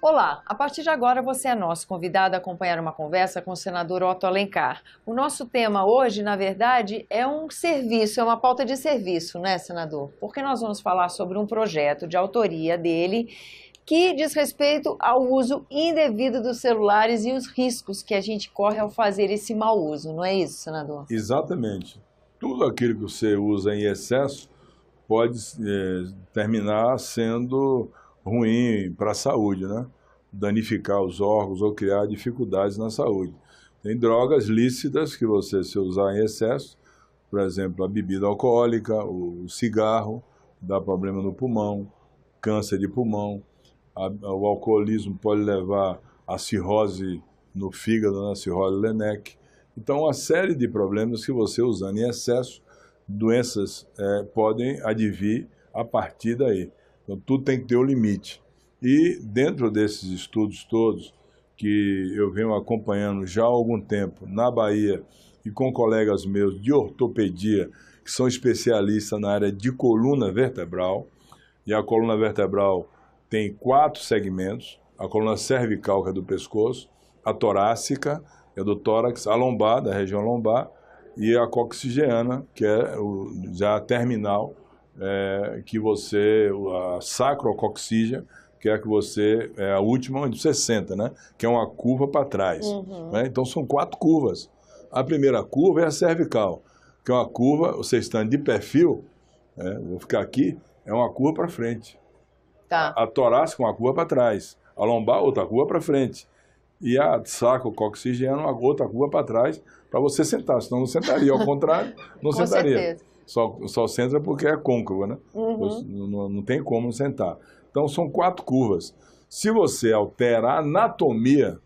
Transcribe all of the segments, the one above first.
Olá, a partir de agora você é nosso convidado a acompanhar uma conversa com o senador Otto Alencar. O nosso tema hoje, na verdade, é um serviço, é uma pauta de serviço, né, senador? Porque nós vamos falar sobre um projeto de autoria dele que diz respeito ao uso indevido dos celulares e os riscos que a gente corre ao fazer esse mau uso, não é isso, senador? Exatamente. Tudo aquilo que você usa em excesso pode terminar sendo ruim para a saúde, né? Danificar os órgãos ou criar dificuldades na saúde. Tem drogas lícitas que você, se usar em excesso, por exemplo, a bebida alcoólica, o cigarro, dá problema no pulmão, câncer de pulmão, o alcoolismo pode levar a cirrose no fígado, na cirrose Lenec. Então, uma série de problemas que você usando em excesso, doenças podem advir a partir daí. Então, tudo tem que ter um limite. E dentro desses estudos todos, que eu venho acompanhando já há algum tempo na Bahia e com colegas meus de ortopedia, que são especialistas na área de coluna vertebral, e a coluna vertebral tem 4 segmentos: a coluna cervical, que é do pescoço, a torácica, que é do tórax, a lombar, da região lombar, e a coxigeana, que é já a terminal, que você, a sacrocoxígea, que é a que você, a última onde você senta, né? Que é uma curva para trás. Né? Então são 4 curvas. A primeira curva é a cervical, que é uma curva, você estando de perfil, vou ficar aqui, é uma curva para frente. Tá. A torácica, uma curva para trás. A lombar, outra curva para frente. E a sacrocoxígea, uma outra curva para trás, para você sentar. Senão não sentaria. Ao contrário, não Com sentaria. certeza. Só senta porque é côncavo, né? Não tem como sentar. Então, são 4 curvas. Se você altera a anatomia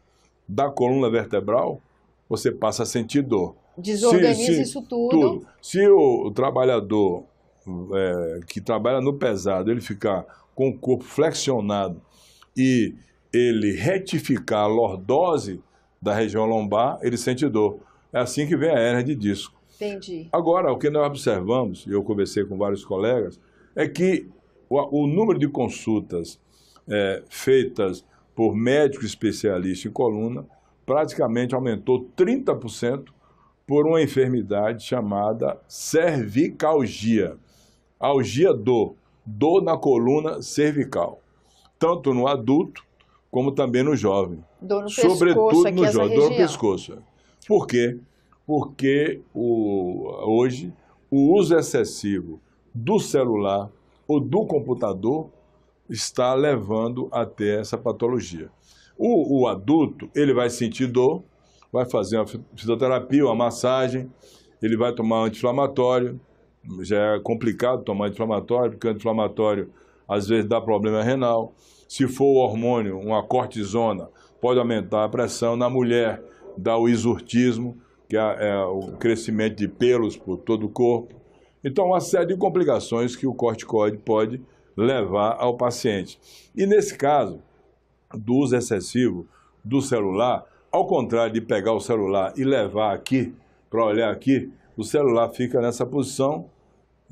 da coluna vertebral, você passa a sentir dor. Desorganiza isso tudo. Se o trabalhador que trabalha no pesado, ele ficar com o corpo flexionado e ele retificar a lordose da região lombar, ele sente dor. É assim que vem a hérnia de disco. Entendi. Agora, o que nós observamos, e eu conversei com vários colegas, é que o número de consultas feitas por médicos especialistas em coluna praticamente aumentou 30% por uma enfermidade chamada cervicalgia. Algia dor na coluna cervical, tanto no adulto como também no jovem. Dor no Sobretudo pescoço, aqui no essa jovem, dor no região. pescoço. Por quê? Porque hoje o uso excessivo do celular ou do computador está levando a ter essa patologia. O adulto, ele vai sentir dor, vai fazer uma fisioterapia, uma massagem, ele vai tomar um anti-inflamatório. Já é complicado tomar anti-inflamatório, porque o anti-inflamatório às vezes dá problema renal. Se for o hormônio, uma cortisona, pode aumentar a pressão. Na mulher, dá o exurtismo, que é o crescimento de pelos por todo o corpo. Então, uma série de complicações que o corticoide pode levar ao paciente. E nesse caso, do uso excessivo do celular, ao contrário de pegar o celular e levar aqui, para olhar aqui, o celular fica nessa posição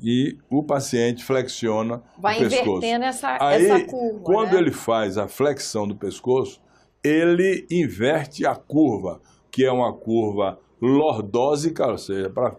e o paciente flexiona o pescoço. Vai invertendo essa curva, quando né? ele faz a flexão do pescoço, ele inverte a curva, que é uma curva lordósica, ou seja, para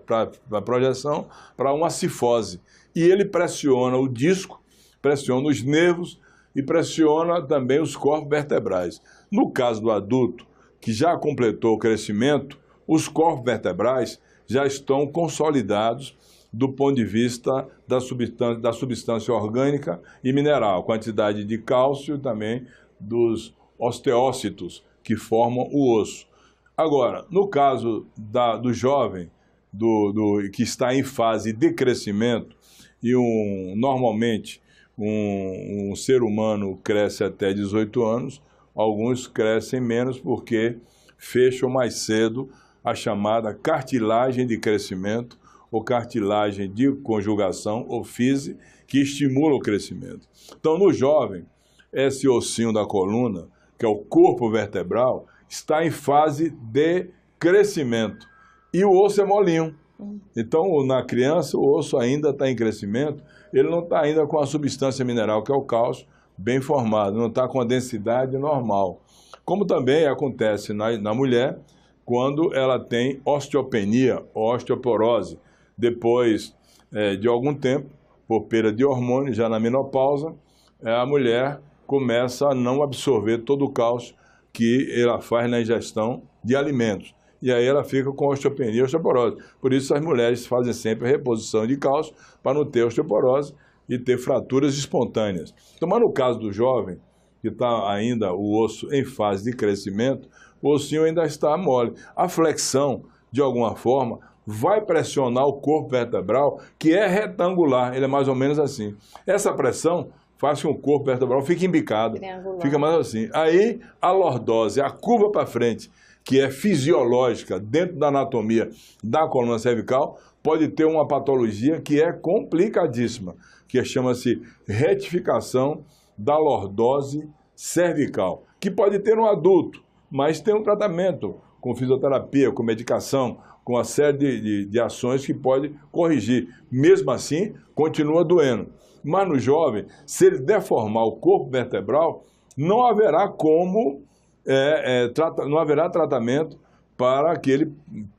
a projeção, para uma cifose. E ele pressiona o disco, pressiona os nervos e pressiona também os corpos vertebrais. No caso do adulto, que já completou o crescimento, os corpos vertebrais já estão consolidados do ponto de vista da substância orgânica e mineral, quantidade de cálcio e também dos osteócitos que formam o osso. Agora, no caso do jovem, que está em fase de crescimento, e normalmente um ser humano cresce até 18 anos, alguns crescem menos porque fecham mais cedo a chamada cartilagem de crescimento ou cartilagem de conjugação ou fise, que estimula o crescimento. Então, no jovem, esse ossinho da coluna, que é o corpo vertebral, está em fase de crescimento. E o osso é molinho. Então, na criança, o osso ainda está em crescimento, ele não está ainda com a substância mineral, que é o cálcio, bem formado, não está com a densidade normal. Como também acontece na mulher quando ela tem osteopenia, osteoporose. Depois de algum tempo, por perda de hormônio, já na menopausa, a mulher começa a não absorver todo o cálcio que ela faz na ingestão de alimentos. E aí ela fica com osteopenia e osteoporose. Por isso as mulheres fazem sempre a reposição de cálcio para não ter osteoporose e ter fraturas espontâneas. Então, mas no caso do jovem, que está ainda o osso em fase de crescimento, o ossinho ainda está mole. A flexão, de alguma forma, vai pressionar o corpo vertebral, que é retangular, ele é mais ou menos assim. Essa pressão faz com que o corpo vertebral fique embicado, fica mais assim. Aí a lordose, a curva para frente, que é fisiológica dentro da anatomia da coluna cervical, pode ter uma patologia que é complicadíssima, que chama-se retificação da lordose cervical, que pode ter um adulto, mas tem um tratamento com fisioterapia, com medicação, com uma série de ações que pode corrigir. Mesmo assim, continua doendo. Mas no jovem, se ele deformar o corpo vertebral, não haverá não haverá tratamento para que ele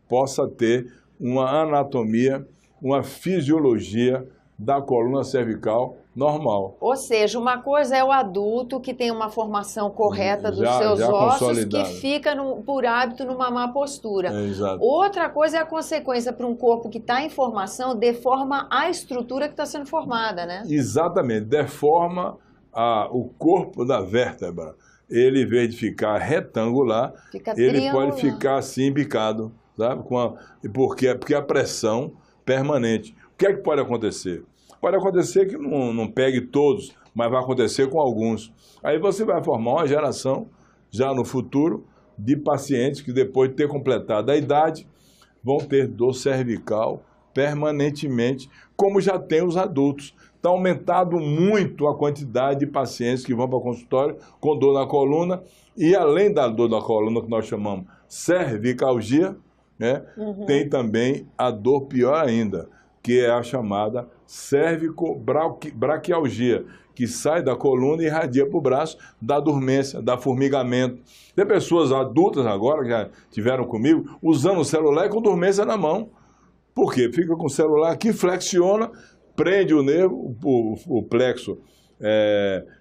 possa ter uma anatomia, uma fisiologia da coluna cervical normal. Ou seja, uma coisa é o adulto que tem uma formação correta dos seus ossos, que fica por hábito numa má postura. Exato. Outra coisa é a consequência para um corpo que está em formação, deforma a estrutura que está sendo formada, né? Exatamente, deforma o corpo da vértebra. Ele, em vez de ficar retangular, ele pode ficar assim, embicado, sabe? Porque a pressão permanente. O que é que pode acontecer? Pode acontecer que não pegue todos, mas vai acontecer com alguns. Aí você vai formar uma geração, já no futuro, de pacientes que depois de ter completado a idade, vão ter dor cervical permanentemente, como já tem os adultos. Está aumentado muito a quantidade de pacientes que vão para o consultório com dor na coluna, e além da dor na coluna, que nós chamamos cervicalgia, né, tem também a dor pior ainda, que é a chamada cervicobraquialgia, que sai da coluna e irradia para o braço, dá dormência, dá formigamento. Tem pessoas adultas agora, que já tiveram comigo, usando o celular e com dormência na mão. Por quê? Fica com o celular aqui, flexiona, prende o nervo, o plexo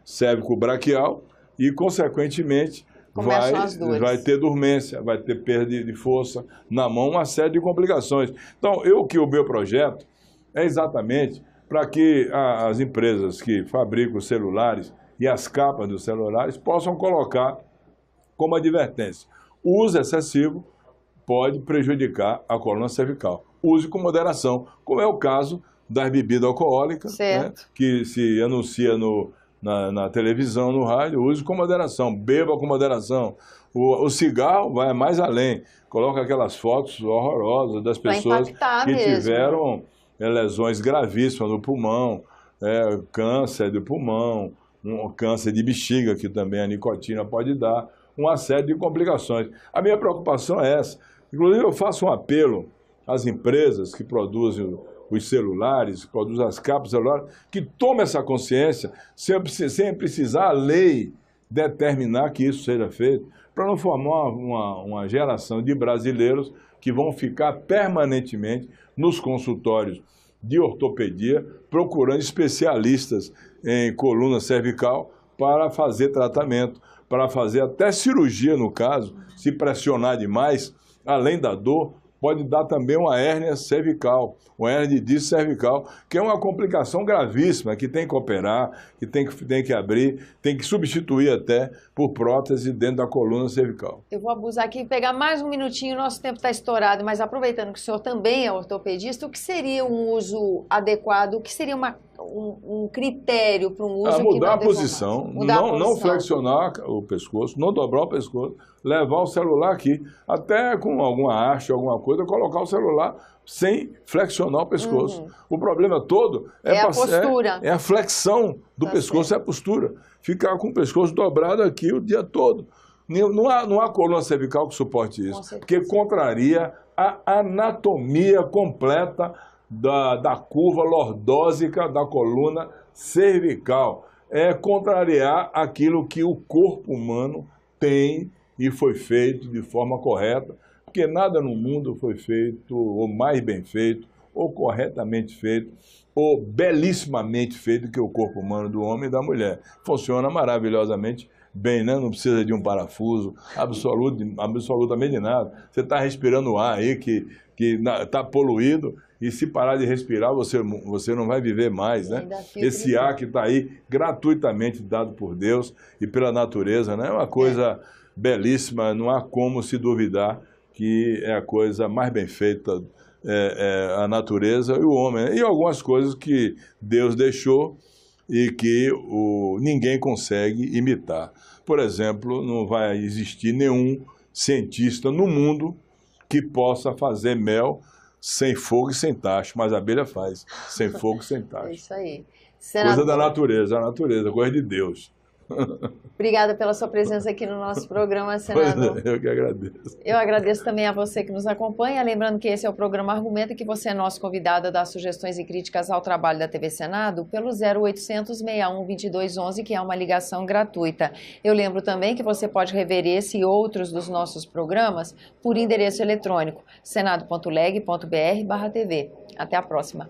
cérvico-braquial e, consequentemente, vai ter dormência, vai ter perda de força na mão, uma série de complicações. Então, o meu projeto é exatamente para que as empresas que fabricam os celulares e as capas dos celulares possam colocar como advertência: o uso excessivo pode prejudicar a coluna cervical. Use com moderação, como é o caso das bebidas alcoólicas, né, que se anuncia na televisão, no rádio. Use com moderação, beba com moderação. O cigarro vai mais além, coloca aquelas fotos horrorosas das pessoas que tiveram lesões gravíssimas no pulmão, câncer do pulmão, câncer de bexiga, que também a nicotina pode dar, uma série de complicações. A minha preocupação é essa. Inclusive, eu faço um apelo às empresas que produzem os celulares, que produzem as capas celulares, que tomem essa consciência, sem precisar a lei determinar que isso seja feito, para não formar uma geração de brasileiros que vão ficar permanentemente nos consultórios de ortopedia, procurando especialistas em coluna cervical para fazer tratamento, para fazer até cirurgia no caso, se pressionar demais, além da dor, pode dar também uma hérnia cervical, uma hérnia de disco cervical, que é uma complicação gravíssima, que tem que operar, que tem que abrir, tem que substituir até por prótese dentro da coluna cervical. Eu vou abusar aqui e pegar mais um minutinho, nosso tempo está estourado, mas aproveitando que o senhor também é ortopedista, o que seria um uso adequado, o que seria um critério para um uso mudar a posição, não flexionar o pescoço, não dobrar o pescoço, levar o celular aqui, até com alguma haste, alguma coisa, colocar o celular sem flexionar o pescoço. O problema todo a postura. É a flexão do pescoço, é a postura. Ficar com o pescoço dobrado aqui o dia todo. Não há coluna cervical que suporte isso, porque contraria a anatomia completa da curva lordósica da coluna cervical. é contrariar aquilo que o corpo humano tem e foi feito de forma correta, porque nada no mundo foi feito, ou mais bem feito, ou corretamente feito, ou belíssimamente feito que o corpo humano do homem e da mulher. Funciona maravilhosamente bem, né? Não precisa de um parafuso, absolutamente nada. Você está respirando ar aí que está poluído, e se parar de respirar, você não vai viver mais, né? Esse ar que está aí, gratuitamente dado por Deus e pela natureza, né? É uma coisa belíssima, não há como se duvidar que é a coisa mais bem feita, a natureza e o homem, né? E algumas coisas que Deus deixou e que ninguém consegue imitar. Por exemplo, não vai existir nenhum cientista no mundo que possa fazer mel sem fogo e sem tacho, mas a abelha faz, sem fogo e sem tacho. É isso aí. Coisa da natureza, a natureza, coisa de Deus. Obrigada pela sua presença aqui no nosso programa, senador. Eu que agradeço. Eu agradeço também a você que nos acompanha, lembrando que esse é o programa Argumenta, que você é nosso convidado a dar sugestões e críticas ao trabalho da TV Senado pelo 0800 61 2211, que é uma ligação gratuita. Eu lembro também que você pode rever esse e outros dos nossos programas por endereço eletrônico senado.leg.br/tv. Até a próxima.